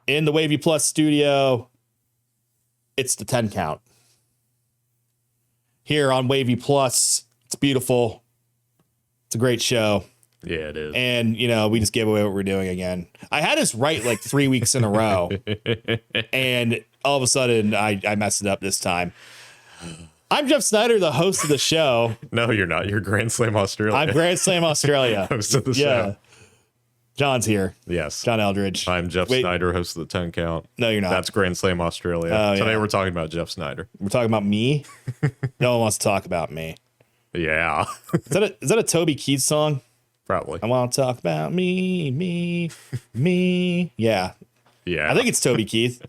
in the Wavy Plus studio. It's the 10 count. Here on Wavy Plus, it's beautiful. It's a great show. Yeah, it is. And, we just gave away what we're doing again. I had us right like 3 weeks in a row. And all of a sudden, I messed it up this time. I'm Jeff Snyder, the host of the show. No, you're not. You're Grand Slam Australia. I'm Grand Slam Australia. Host of the show. John's here. Yes. John Eldridge. I'm Jeff Snyder, host of the 10 count. No, you're not. That's Grand Slam Australia. Oh, Today yeah. we're talking about Jeff Snyder. We're talking about me? No one wants to talk about me. Yeah. Is that a Toby Keith song? Probably. I want to talk about me. Yeah. Yeah. I think it's Toby Keith.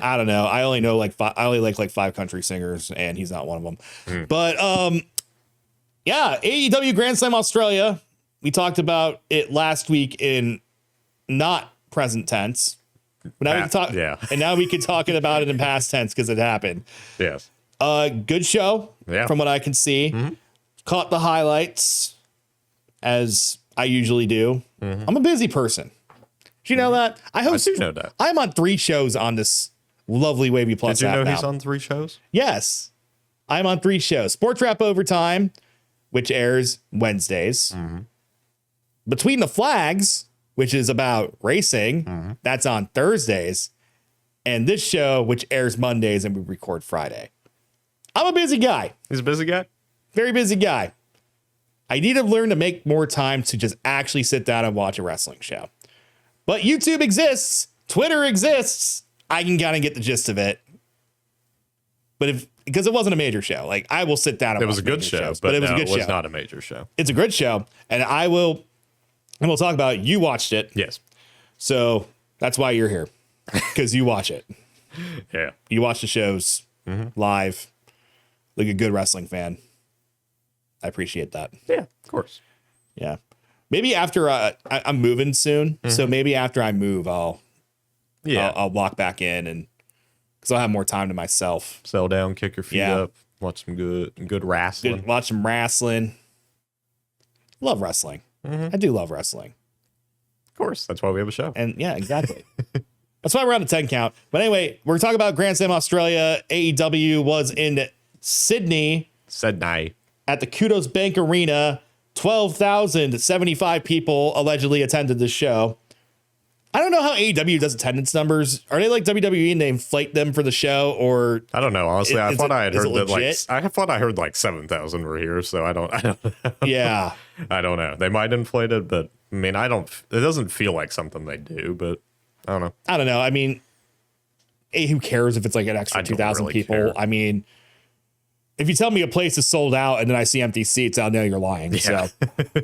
I don't know. I only know like five country singers, and he's not one of them. But yeah, AEW Grand Slam Australia. We talked about it last week in not present tense. But now we can talk. Yeah. And now we can talk about it in past tense because it happened. Yes. Good show. Yeah. From what I can see. Caught the highlights as I usually do. I'm a busy person. Do you know that? I do know that. I'm on 3 shows on this lovely Wavy Plus Did you know app he's now. on 3 shows? Yes. I'm on 3 shows. Sports Wrap Overtime, which airs Wednesdays. Between the Flags, which is about racing, that's on Thursdays. And this show, which airs Mondays and we record Friday. I'm a busy guy. He's a busy guy? Very busy guy. I need to learn to make more time to just actually sit down and watch a wrestling show. But YouTube exists. Twitter exists. I can kind of get the gist of it. But because it wasn't a major show, like I will sit down and It was a good show, shows, but it was no, a good it was show. not a major show. It's a good show. And we'll talk about it. You watched it. Yes. So that's why you're here. Because you watch it. Yeah. You watch the shows live. Like a good wrestling fan. I appreciate that. Yeah, of course. Yeah. Maybe after I'm moving soon. So maybe after I move, I'll walk back in and because I'll have more time to myself. Settle down, kick your feet up, watch some good wrestling. Watch some wrestling. Love wrestling. I do love wrestling. Of course. That's why we have a show. And yeah, exactly. That's why we're on a 10 count. But anyway, we're talking about Grand Slam Australia. AEW was in Sydney. At the Kudos Bank Arena. 12,075 people allegedly attended this show. I don't know how AEW does attendance numbers. Are they like WWE and they inflate them for the show, or I don't know. Honestly, I thought I had heard that I thought I heard like 7,000 were here, so I don't know. Yeah. I don't know. They might inflate it, but I mean, it doesn't feel like something they do, but I don't know. I mean, who cares if it's like an extra 2,000 really people? care. I mean, if you tell me a place is sold out and then I see empty seats, I'll know you're lying. Yeah. So,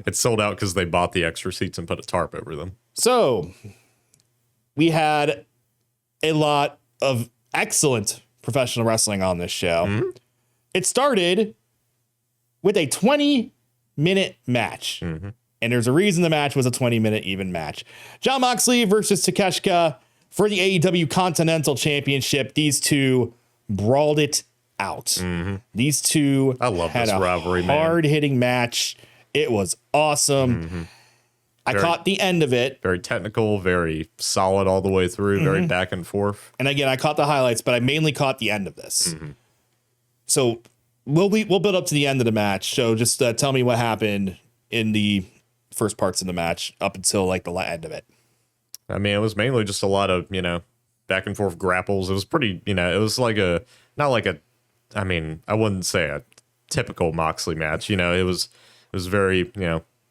It's sold out because they bought the extra seats and put a tarp over them. so we had a lot of excellent professional wrestling on this show. It started with a 20-minute match. And there's a reason the match was a 20-minute even match. Jon Moxley versus Takeshita for the AEW Continental Championship. These two brawled it out. These two I love had this a rivalry, man. hard-hitting match. It was awesome. I caught the end of it. Very technical, very solid all the way through, very back and forth. And again, I caught the highlights, but I mainly caught the end of this. So we'll build up to the end of the match. So just tell me what happened in the first parts of the match up until like the end of it. I mean, it was mainly just a lot of, back and forth grapples. It was pretty, it was like I wouldn't say a typical Moxley match. It was very,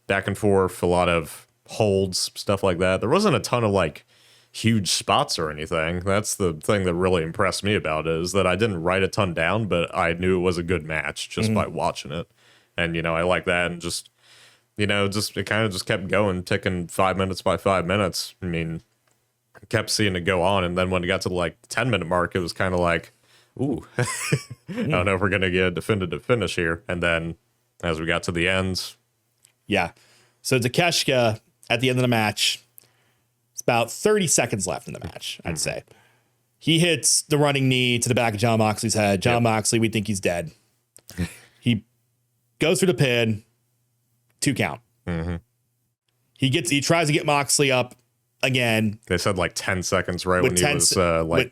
back and forth, a lot of holds, stuff like that. There wasn't a ton of like huge spots or anything. That's the thing that really impressed me about it, is that I didn't write a ton down, but I knew it was a good match just by watching it. And, I like that. And just, it kind of just kept going, ticking 5 minutes by 5 minutes. I mean, I kept seeing it go on. And then when it got to the 10-minute mark, it was kind of like, ooh, I don't know if we're going to get a definitive finish here. And then as we got to the end. Yeah. So Takeshita at the end of the match, it's about 30 seconds left in the match, I'd say. He hits the running knee to the back of Jon Moxley's head. Jon Moxley, we think he's dead. He goes for the pin, 2 count. He tries to get Moxley up again. They said like 10 seconds right when he was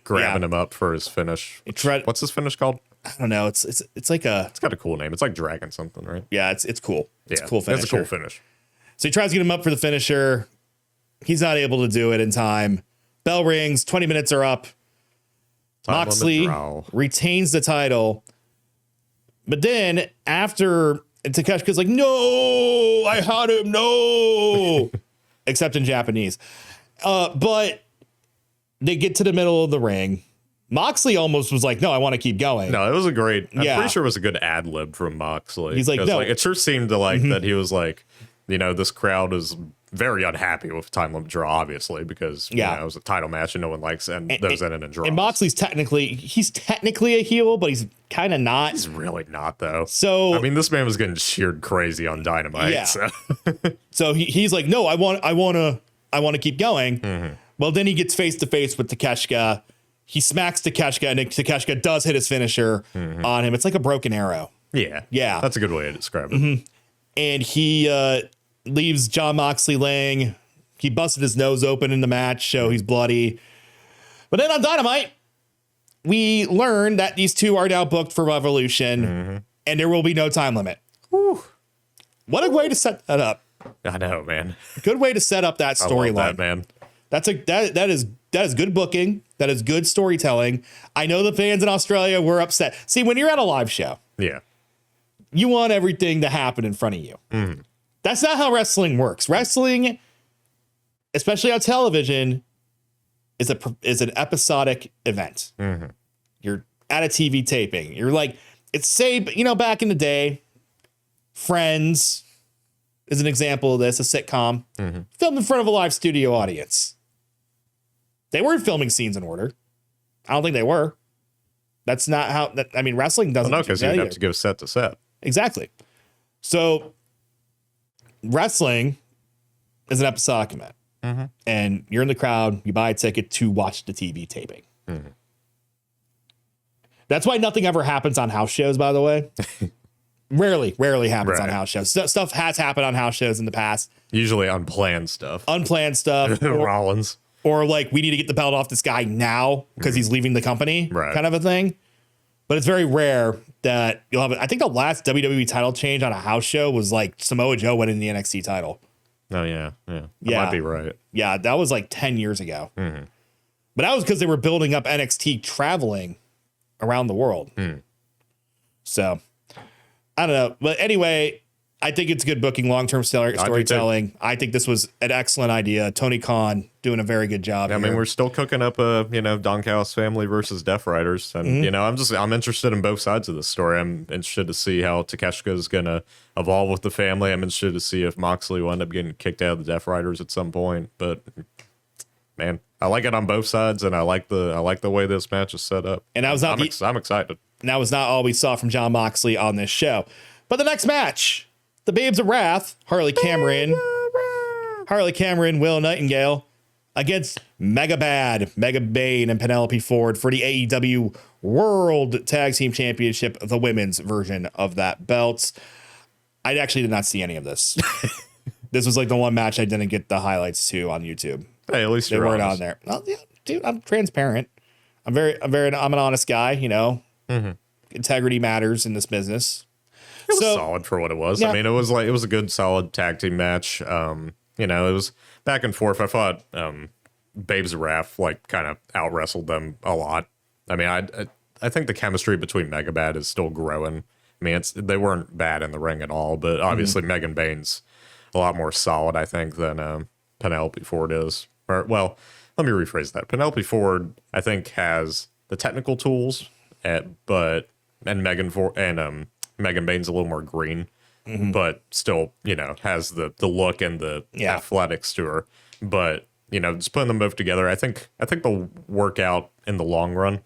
grabbing him up for his finish. What's his finish called? I don't know. It's like a. It's got a cool name. It's like Dragon something, right? Yeah, it's cool. It's a cool finisher. It's a cool finish. So he tries to get him up for the finisher. He's not able to do it in time. Bell rings. 20 minutes are up. Moxley retains the title. But then after Takeshita's like, no, I had him. No. Except in Japanese. But they get to the middle of the ring. Moxley almost was like, no, I want to keep going. No, it was a great, I'm pretty sure it was a good ad lib from Moxley. He's like, no. Like, it sure seemed to like that he was like, you know, this crowd is very unhappy with time limit draw, obviously, because you know, it was a title match and no one likes those ending in draws. And Moxley's technically a heel, but he's kind of not. He's really not, though. So I mean, this man was getting cheered crazy on Dynamite. Yeah. So, so he's like, no, I want to keep going. Well, then he gets face to face with Takeshita. He smacks Takeshita, and Takeshita does hit his finisher on him. It's like a broken arrow. Yeah. That's a good way to describe it. And he leaves Jon Moxley laying. He busted his nose open in the match, so he's bloody. But then on Dynamite, we learn that these two are now booked for Revolution, and there will be no time limit. Whew. What a way to set that up. I know, man. Good way to set up that storyline, man. That is good booking. That is good storytelling. I know the fans in Australia were upset. See, when you're at a live show, you want everything to happen in front of you. That's not how wrestling works. Wrestling, especially on television, is an episodic event. You're at a TV taping. You're like, back in the day, Friends is an example of this, a sitcom, filmed in front of a live studio audience. They weren't filming scenes in order. I don't think they were. That's not how, wrestling doesn't. Well, no, because you'd have to go set to set. Exactly. So wrestling is an episodic event. And you're in the crowd, you buy a ticket to watch the TV taping. That's why nothing ever happens on house shows, by the way. Rarely happens on house shows. Stuff has happened on house shows in the past. Usually unplanned stuff. Rollins. Or like, we need to get the belt off this guy now because he's leaving the company, kind of a thing. But it's very rare that you'll have it. I think the last WWE title change on a house show was like Samoa Joe winning the NXT title. Oh, yeah. That might be right. Yeah, that was like 10 years ago. But that was because they were building up NXT traveling around the world. So, I don't know. But anyway, I think it's good booking, long-term storytelling. I think this was an excellent idea. Tony Khan doing a very good job. I mean, we're still cooking up Don Callis family versus Death Riders. And, I'm interested in both sides of the story. I'm interested to see how Takeshita is going to evolve with the family. I'm interested to see if Moxley will end up getting kicked out of the Death Riders at some point. But, man, I like it on both sides, and I like the way this match is set up. And I'm excited. And that was not all we saw from Jon Moxley on this show. But the next match, the Babes of Wrath, Harley Cameron, Will Nightingale against Mega Bane, and Penelope Ford for the AEW World Tag Team Championship, the women's version of that belt. I actually did not see any of this. This was like the one match I didn't get the highlights to on YouTube. Hey, at least they weren't on there. Well, yeah, dude, I'm transparent. I'm an honest guy. Integrity matters in this business. It was solid for what it was. Yeah. I mean, it was a good, solid tag team match. It was back and forth. I thought Babes of Wrath kind of out wrestled them a lot. I mean, I think the chemistry between Megabad is still growing. I mean, they weren't bad in the ring at all, but obviously Megan Bane's a lot more solid, I think, than Penelope Ford is. Or, well, let me rephrase that. Penelope Ford, I think, has the technical tools, and Megan Bane's a little more green, but still, has the look and the athletics to her. But, just putting them both together, I think they'll work out in the long run.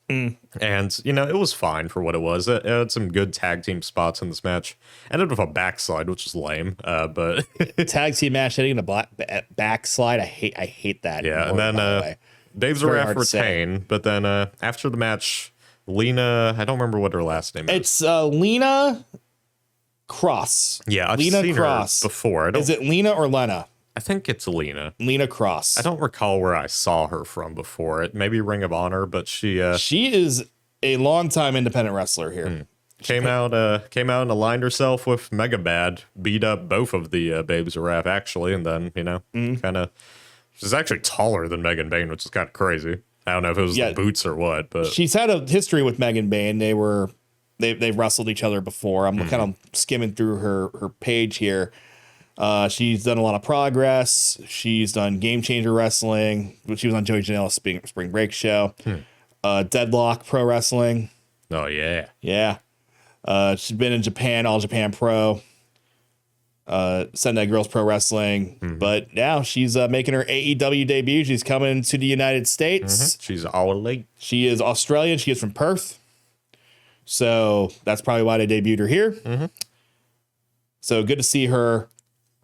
And, it was fine for what it was. It had some good tag team spots in this match. Ended with a backslide, which is lame. But tag team match hitting a backslide. I hate that. Yeah, and then Babes of Wrath retain. But then after the match, Lena, I don't remember what her last name is. It's Lena Cross. Yeah, I've Lena seen Cross. her before. Is it Lena or Lena? I think it's Lena. Lena Cross. I don't recall where I saw her from before. It maybe Ring of Honor, but she is a longtime independent wrestler here. came out and aligned herself with Mega Bad, beat up both of the Babes of Wrath actually, and then kind of she's actually taller than Megan Bayne, which is kind of crazy. I don't know if it was the boots or what, but she's had a history with Megan Bayne. They've wrestled each other before. I'm kind of skimming through her page here. She's done a lot of progress. She's done Game Changer Wrestling. She was on Joey Janela's Spring Break show. Deadlock Pro Wrestling. Oh, yeah. Yeah. She's been in Japan, All Japan Pro. Sendai Girls Pro Wrestling. But now she's making her AEW debut. She's coming to the United States. She's all late. She is Australian. She is from Perth. So that's probably why they debuted her here. So good to see her.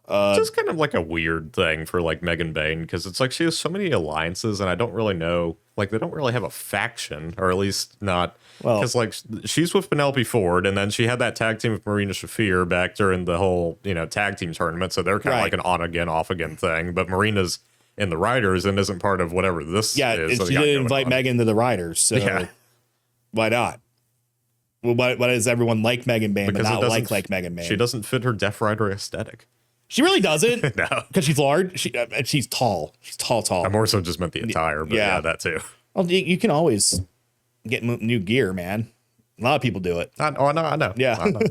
Just kind of like a weird thing for like Megan Bayne, because it's like she has so many alliances, and I don't really know. Like they don't really have a faction, or at least not. Because like she's with Penelope Ford, and then she had that tag team with Marina Shafir back during the whole tag team tournament. So they're kind of like an on again, off again thing. But Marina's in the Riders and isn't part of whatever this is. Yeah, and she didn't invite Megan to the Riders, so why not? Well, why does everyone like Megan Bayne but not like Megan Bayne? She doesn't fit her Death Rider aesthetic. She really doesn't. No, because she's large. She's tall. She's tall. I more so just meant the attire, but yeah, that too. Well, you can always get new gear, man. A lot of people do it. I know. Yeah. I know.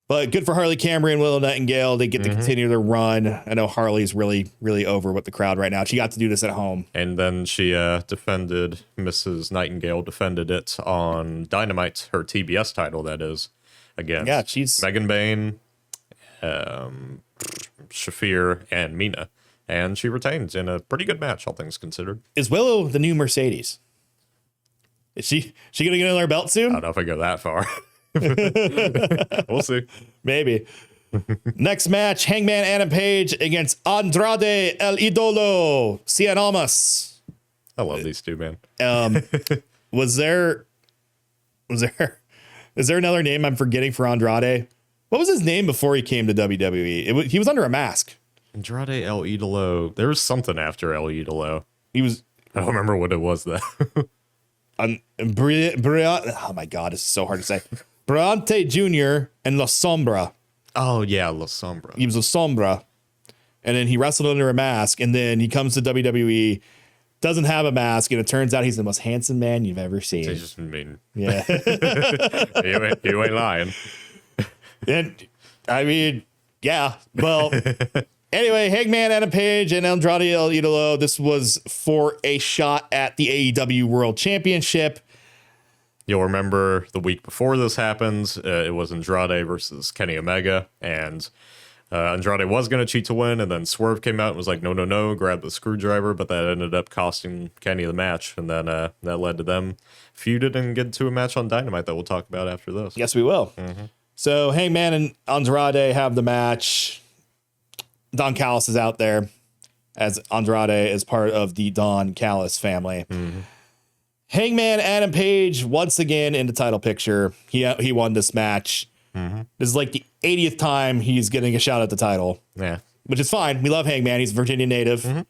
But good for Harley Camry and Willow Nightingale. They get to continue their run. I know Harley's really, really over with the crowd right now. She got to do this at home. And then she defended, Mrs. Nightingale defended it on Dynamite, her TBS title, that is, against she's Megan Bayne, Shafir, and Mina. And she retains in a pretty good match, all things considered. Is Willow the new Mercedes? Is she going to get another belt soon? I don't know if I go that far. We'll see. Maybe. Next match, Hangman Adam Page against Andrade El Idolo Cien Almas. I love these two, man. Is there another name I'm forgetting for Andrade? What was his name before he came to WWE? He was under a mask. Andrade El Idolo. There was something after El Idolo. He was. I don't remember what it was though. Oh my God, it's so hard to say. Brillante Jr. and La Sombra. Oh yeah, La Sombra. He was La Sombra, and then he wrestled under a mask, and then he comes to WWE, doesn't have a mask, and it turns out he's the most handsome man you've ever seen. Just mean, yeah, you ain't lying. And I mean, yeah. Well, anyway, Hangman Adam Page and Andrade El Idolo. This was for a shot at the AEW World Championship. You'll remember the week before this happens, it was Andrade versus Kenny Omega, and Andrade was going to cheat to win, and then Swerve came out and was like, no, grabbed the screwdriver, but that ended up costing Kenny the match, and then that led to them feuded and get to a match on Dynamite that we'll talk about after this. Yes, we will. So Hangman and Andrade have the match. Don Callis is out there, as Andrade is part of the Don Callis family. Hangman Adam Page once again in the title picture. He won this match. This is like the 80th time he's getting a shot at the title. Yeah, which is fine. We love Hangman. He's a Virginia native. This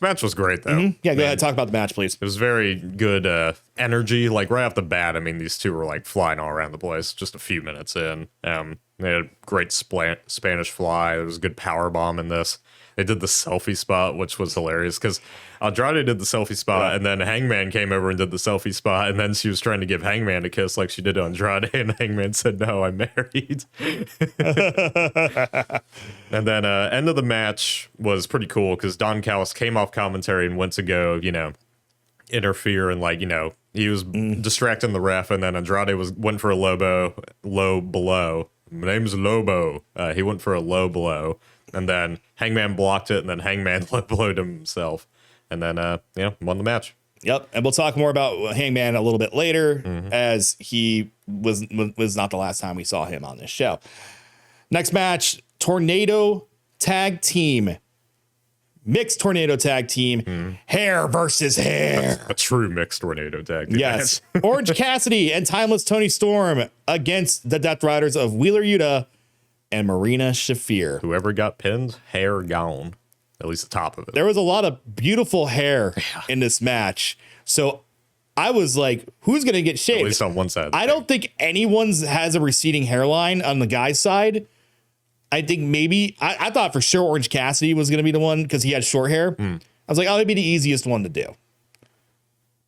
match was great though. Yeah, go ahead. Talk about the match, please. It was very good energy. Like right off the bat, I mean, these two were like flying all around the place just a few minutes in. They had a great Spanish fly. There was a good power bomb in this. They did the selfie spot, which was hilarious because Andrade did the selfie spot, and then Hangman came over and did the selfie spot, and then she was trying to give Hangman a kiss like she did to Andrade, and Hangman said, "No, I'm married." And then end of the match was pretty cool because Don Callis came off commentary and went to go, interfere and he was distracting the ref, and then Andrade went for a low blow. My name's Lobo. He went for a low blow, and then Hangman blocked it, and then Hangman low blowed himself, and then won the match. Yep, and we'll talk more about Hangman a little bit later, as he was not the last time we saw him on this show. Next match, Tornado Tag Team. Mixed tornado tag team, hair versus hair. A true mixed tornado tag team. Yes. Orange Cassidy and Timeless Tony Storm against the Death Riders of Wheeler Yuta and Marina Shafir. Whoever got pinned, hair gone. At least the top of it. There was a lot of beautiful hair in this match. So I was like, who's going to get shaved? At least on one side. I don't think anyone's has a receding hairline on the guy's side. I think maybe, I thought for sure Orange Cassidy was going to be the one because he had short hair. I was like, oh, that'd be the easiest one to do.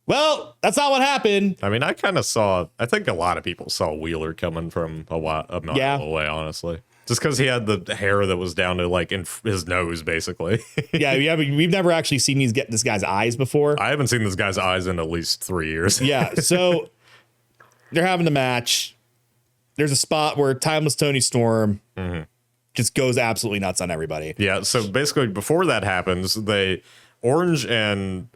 Well, that's not what happened. I mean, I think a lot of people saw Wheeler coming from a mile away, honestly. Just because he had the hair that was down to like in his nose, basically. Yeah, we've never actually seen this guy's eyes before. I haven't seen this guy's eyes in at least 3 years. Yeah, so they're having the match. There's a spot where Timeless Tony Storm just goes absolutely nuts on everybody. Yeah, so basically before that happens, Orange and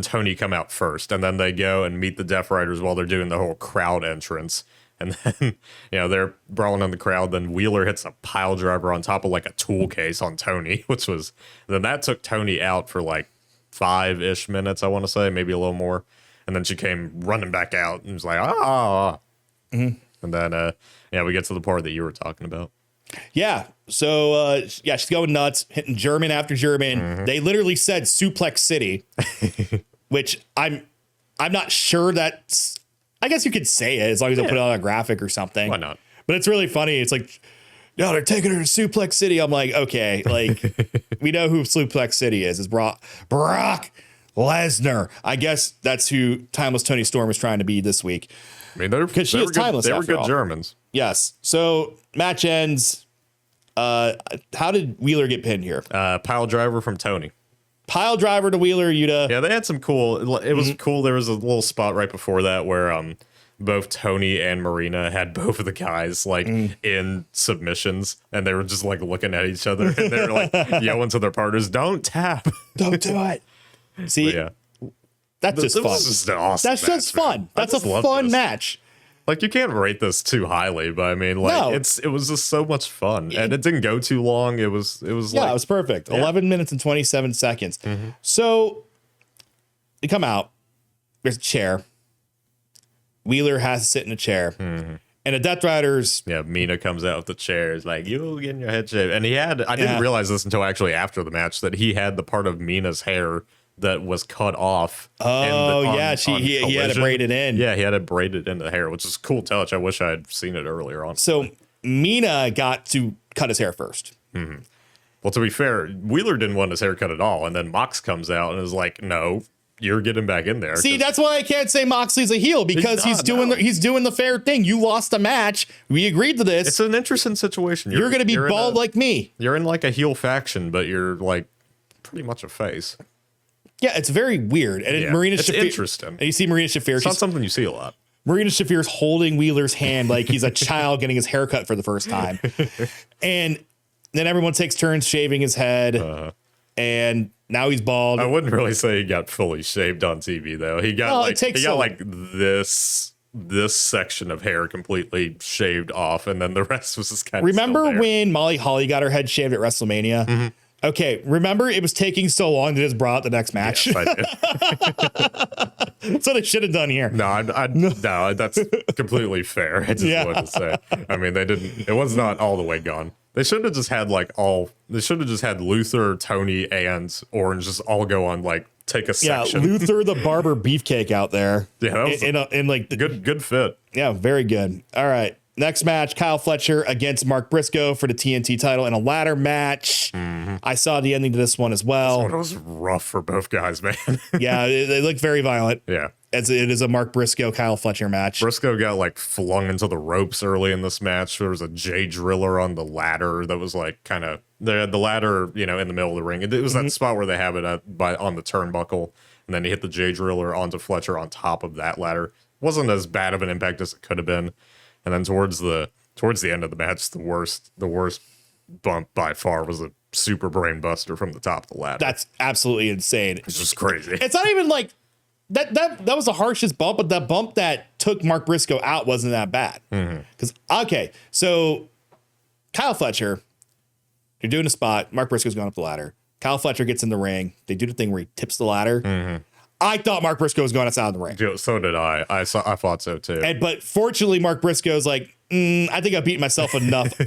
Tony come out first, and then they go and meet the Death Riders while they're doing the whole crowd entrance. And then, they're brawling in the crowd. Then Wheeler hits a pile driver on top of like a tool case on Tony, then that took Tony out for like 5-ish minutes, I want to say, maybe a little more. And then she came running back out and was like, ah. And then, we get to the part that you were talking about. Yeah. So, she's going nuts, hitting German after German. They literally said Suplex City, which I'm not sure that's, I guess you could say it as long as they put it on a graphic or something. Why not? But it's really funny. It's like, no, they're taking her to Suplex City. I'm like, okay, like we know who Suplex City is. It's Brock Lesnar. I guess that's who Timeless Tony Storm is trying to be this week. I mean, because she is timeless. They were good Germans. Yes. So match ends. How did Wheeler get pinned here? Pile driver from Tony. Pile driver to Wheeler Yuta. Yeah, they had some cool. It was cool. There was a little spot right before that where both Tony and Marina had both of the guys like in submissions, and they were just like looking at each other, and they were like yelling to their partners, "Don't tap, don't do it." See, that's just fun. Just an awesome that's just fun. That's a fun match. Like, you can't rate this too highly, but I mean, like, it was just so much fun, and it didn't go too long. It was it was perfect. 11 minutes and 27 seconds. So they come out. There's a chair. Wheeler has to sit in a chair, and the Death Riders. Yeah, Mina comes out with the chair. Is like, "You getting your head shaved?" And I didn't realize this until actually after the match that he had the part of Mina's hair that was cut off. Oh, he had it braided in. Yeah, he had it braided into the hair, which is a cool touch. I wish I had seen it earlier on. So Mina got to cut his hair first. Well, to be fair, Wheeler didn't want his hair cut at all. And then Mox comes out and is like, no, you're getting back in there. See, that's why I can't say Moxley's a heel, because he's doing the fair thing. You lost a match. We agreed to this. It's an interesting situation. You're going to be bald like me. You're in like a heel faction, but you're like pretty much a face. Yeah, it's very weird. And Marina Shafir, interesting. And you see Marina Shafir. It's not something you see a lot. Marina Shafir's holding Wheeler's hand like he's a child getting his hair cut for the first time. And then everyone takes turns shaving his head. And now he's bald. I wouldn't really say he got fully shaved on TV, though. He got this section of hair completely shaved off, and then the rest was just kind of. Remember when Molly Holly got her head shaved at WrestleMania? Okay, remember it was taking so long to just brought out the next match? Yes, I did. That's what they should have done here. No, that's completely fair. I just wanted to say. I mean, it was not all the way gone. They should have just had Luther, Tony, and Orange just all go on take a section. Yeah, Luther the Barber Beefcake out there. Yeah, that was good fit. Yeah, very good. All right. Next match, Kyle Fletcher against Mark Briscoe for the TNT title in a ladder match. I saw the ending to this one as well. It was rough for both guys, man. Yeah, they looked very violent. Yeah. As it is a Mark Briscoe, Kyle Fletcher match. Briscoe got flung into the ropes early in this match. There was a J Driller on the ladder that was kind of the ladder, in the middle of the ring. It was that spot where they have it on the turnbuckle, and then he hit the J Driller onto Fletcher on top of that ladder. Wasn't as bad of an impact as it could have been. And then towards the end of the match, the worst bump by far was a super brain buster from the top of the ladder. That's absolutely insane. It's just crazy. It's not even that was the harshest bump, but the bump that took Mark Briscoe out wasn't that bad. So Kyle Fletcher, you're doing a spot. Mark Briscoe's going up the ladder. Kyle Fletcher gets in the ring. They do the thing where he tips the ladder. I thought Mark Briscoe was going outside of the ring. So did I. I thought so too. But fortunately, Mark Briscoe's like, I think I've beaten myself enough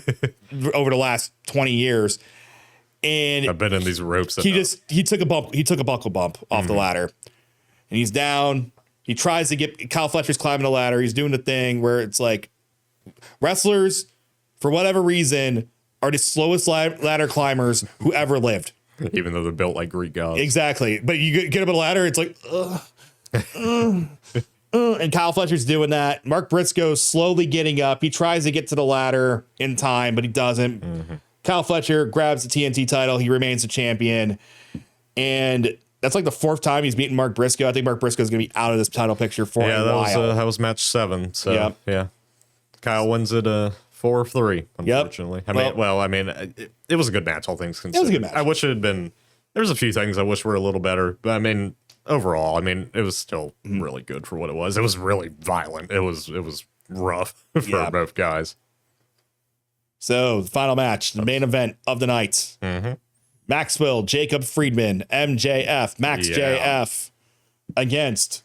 over the last 20 years. And I've been in these ropes. He took a buckle bump off the ladder, and he's down. He tries to get Kyle Fletcher's climbing the ladder. He's doing the thing where it's like wrestlers, for whatever reason, are the slowest ladder climbers who ever lived. Even though they're built like Greek gods. Exactly. But you get up a ladder, it's like, and Kyle Fletcher's doing that. Mark Briscoe's slowly getting up. He tries to get to the ladder in time, but he doesn't. Kyle Fletcher grabs the TNT title. He remains the champion. And that's like the 4th time he's beaten Mark Briscoe. I think Mark Briscoe is going to be out of this title picture for a while. That was match 7. So, yeah. Kyle wins it 4-3, unfortunately. Yep. I mean, it was a good match, all things considered. It was a good match. I wish it had been... There's a few things I wish were a little better. But, I mean, overall, it was still really good for what it was. It was really violent. It was rough for both guys. So, the final match, the main event of the night. Maxwell, Jacob Friedman, MJF, Max JF against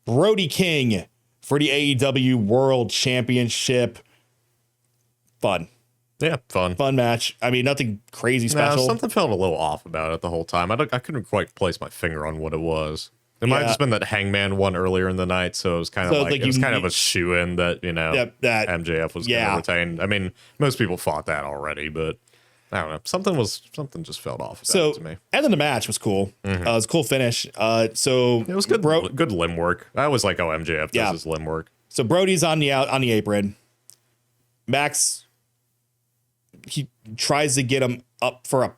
Brody King for the AEW World Championship. Fun. Yeah, fun match. I mean, nothing crazy special. Something felt a little off about it the whole time. I couldn't quite place my finger on what it was. It might have just been that Hangman won earlier in the night, so it was kind of kind of a shoe-in that, that MJF was going to retain. I mean, most people thought that already, but I don't know. Something just felt off about it to me. And then the match was cool. It was a cool finish. So it was good. Good limb work. I always like how MJF does his limb work. So Brody's on the apron. Max, he tries to get him up for a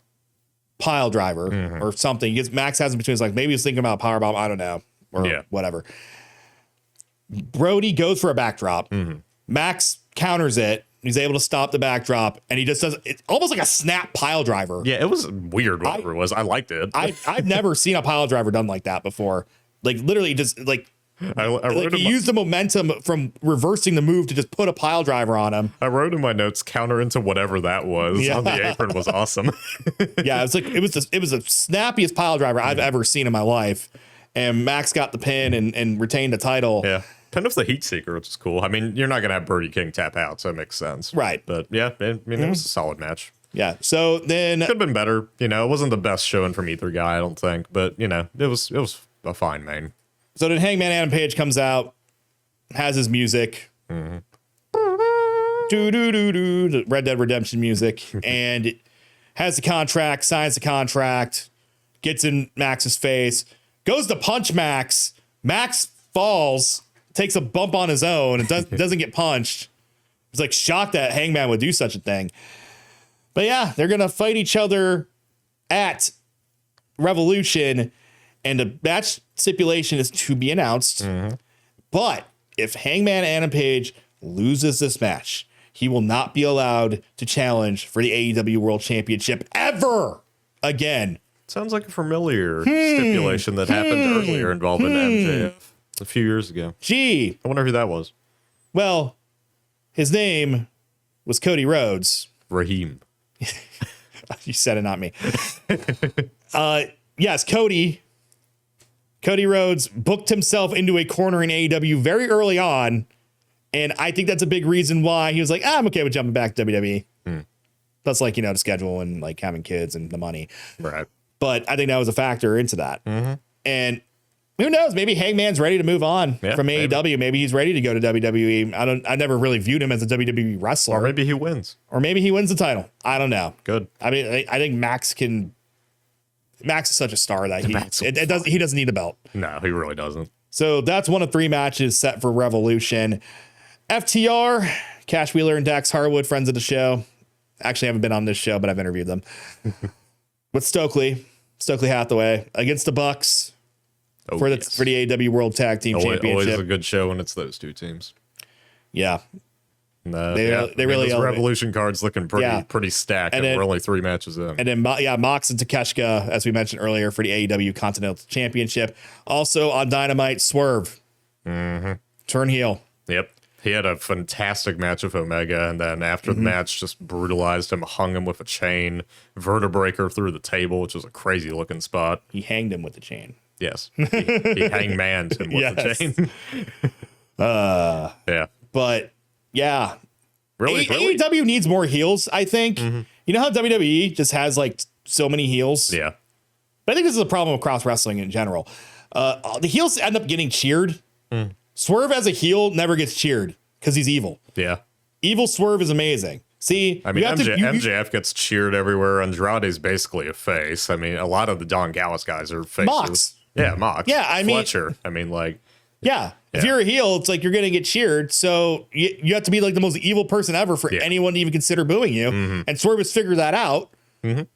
pile driver or something. Max has him between. He's like, maybe he's thinking about a powerbomb. I don't know, or whatever. Brody goes for a backdrop. Max counters it. He's able to stop the backdrop, and he just does it almost like a snap pile driver. Yeah, it was weird. Whatever it was, I liked it. I've never seen a pile driver done like that before. Like literally, just like. He used the momentum from reversing the move to just put a pile driver on him. I wrote in my notes counter into whatever that was on the apron was awesome. Yeah, it was the snappiest pile driver I've ever seen in my life. And Max got the pin and retained the title. Yeah. Pin of the Heat Seeker, which is cool. I mean, you're not going to have Brody King tap out, so it makes sense. Right. But yeah, it was a solid match. Yeah. So then could have been better. It wasn't the best showing from either guy, I don't think. But it was a fine main. So then Hangman Adam Page comes out, has his music. Do the Red Dead Redemption music, and has the contract, signs the contract, gets in Max's face, goes to punch Max. Max falls, takes a bump on his own, and doesn't get punched. He's like shocked that Hangman would do such a thing. But yeah, they're gonna fight each other at Revolution. And the match stipulation is to be announced. But if Hangman Adam Page loses this match, he will not be allowed to challenge for the AEW World Championship ever again. Sounds like a familiar stipulation that happened earlier involving MJF a few years ago. Gee. I wonder who that was. Well, his name was Cody Rhodes. Raheem. You said it, not me. Yes, Cody Rhodes booked himself into a corner in AEW very early on. And I think that's a big reason why he was like, I'm okay with jumping back to WWE. That's like, the schedule and like having kids and the money. Right. But I think that was a factor into that. And who knows? Maybe Hangman's ready to move on from AEW. Maybe he's ready to go to WWE. I never really viewed him as a WWE wrestler. Or maybe he wins. Or maybe he wins the title. I don't know. Good. I mean, I think Max is such a star that he doesn't need a belt. No, he really doesn't. So that's one of 3 matches set for Revolution. FTR, Cash Wheeler and Dax Harwood, friends of the show. Actually, haven't been on this show, but I've interviewed them. With Stokely Hathaway against the Bucks for the AEW World Tag Team Championship. Always a good show when it's those 2 teams. Yeah. They really those Revolution cards looking pretty stacked, and we're only 3 matches in. And then Mox and Takeshita, as we mentioned earlier, for the AEW Continental Championship. Also on Dynamite, Swerve. Turn heel. Yep. He had a fantastic match with Omega, and then after the match, just brutalized him, hung him with a chain, vertebreaker through the table, which was a crazy looking spot. He hanged him with the chain. Yes. He hangmaned him with the chain. Yeah. But yeah, Really? AEW needs more heels, I think. You know how WWE just has like so many heels? Yeah. But I think this is a problem across wrestling in general. The heels end up getting cheered. Swerve as a heel never gets cheered because he's evil. Yeah. Evil Swerve is amazing. See, I mean, MJF gets cheered everywhere. Andrade's basically a face. I mean, a lot of the Don Callis guys are faces. Mox. Yeah, Mox. Yeah, I mean, Fletcher. I mean, like, yeah. If you're a heel, it's like you're going to get cheered. So you have to be like the most evil person ever for anyone to even consider booing you. And Swerve has figured that out.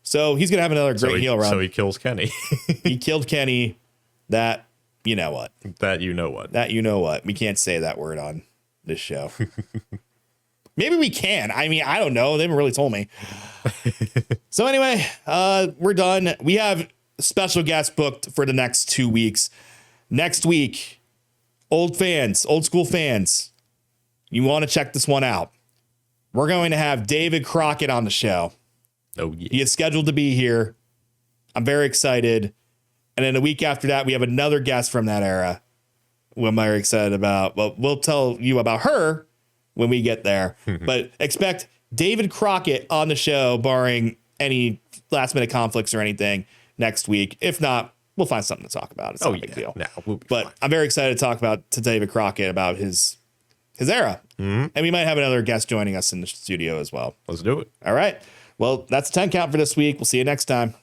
So he's going to have another great heel run. So he kills Kenny. He killed Kenny. That, you know what? That you know what? That you know what? We can't say that word on this show. Maybe we can. I mean, I don't know. They haven't really told me. So anyway, we're done. We have special guests booked for the next 2 weeks. Next week, old school fans, you want to check this one out. We're going to have David Crockett on the show. Oh, yeah. He is scheduled to be here. I'm very excited. And then a week after that, we have another guest from that era who I'm very excited about. Well, we'll tell you about her when we get there. But expect David Crockett on the show, barring any last minute conflicts or anything next week. If not, we'll find something to talk about. It's not a big deal. No, we'll be but fine. I'm very excited to talk to David Crockett about his era. And we might have another guest joining us in the studio as well. Let's do it. All right. Well, that's a 10 count for this week. We'll see you next time.